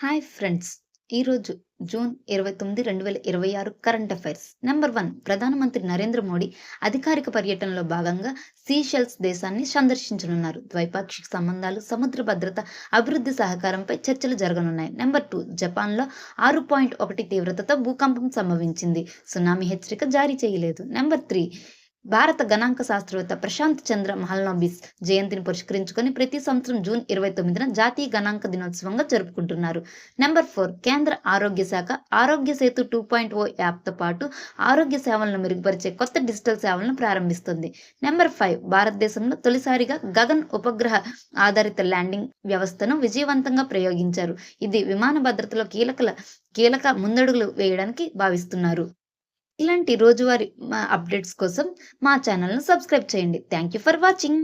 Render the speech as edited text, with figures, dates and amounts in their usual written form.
Hi friends! ఈరోజు June 29, 2026 current affairs. Number 1 ప్రధానమంత్రి నరేంద్ర మోడీ అధికారిక పర్యటనలో భాగంగా సీషెల్స్ దేశాన్ని సందర్శించనున్నారు. ద్వైపాక్షిక సంబంధాలు, సముద్ర భద్రత, అభివృద్ధి సహకారంపై చర్చలు జరగనున్నాయి. నంబర్ 2 జపాన్లో 6.1 తీవ్రతతో భూకంపం సంభవించింది. సునామీ హెచ్చరిక జారీ చేయలేదు. నంబర్ 3 భారత గణాంక శాస్త్రవేత్త ప్రశాంత్ చంద్ర మహల్నోబిస్ జయంతిని పురస్కరించుకొని ప్రతి సంవత్సరం జూన్ 29న జాతీయ గణాంక దినోత్సవంగా జరుపుకుంటున్నారు. నెంబర్ 4 కేంద్ర ఆరోగ్య శాఖ ఆరోగ్య సేతు 2.0 యాప్తో పాటు ఆరోగ్య సేవలను మెరుగుపరిచే కొత్త డిజిటల్ సేవలను ప్రారంభిస్తుంది. నెంబర్ 5 భారతదేశంలో తొలిసారిగా గగన్ ఉపగ్రహ ఆధారిత ల్యాండింగ్ వ్యవస్థను విజయవంతంగా ప్రయోగించారు. ఇది విమాన భద్రతలో కీలక ముందడుగులు వేయడానికి భావిస్తున్నారు. ఇలాంటి రోజువారీ అప్డేట్స్ కోసం మా ఛానల్ను సబ్స్క్రైబ్ చేయండి. Thank you for watching.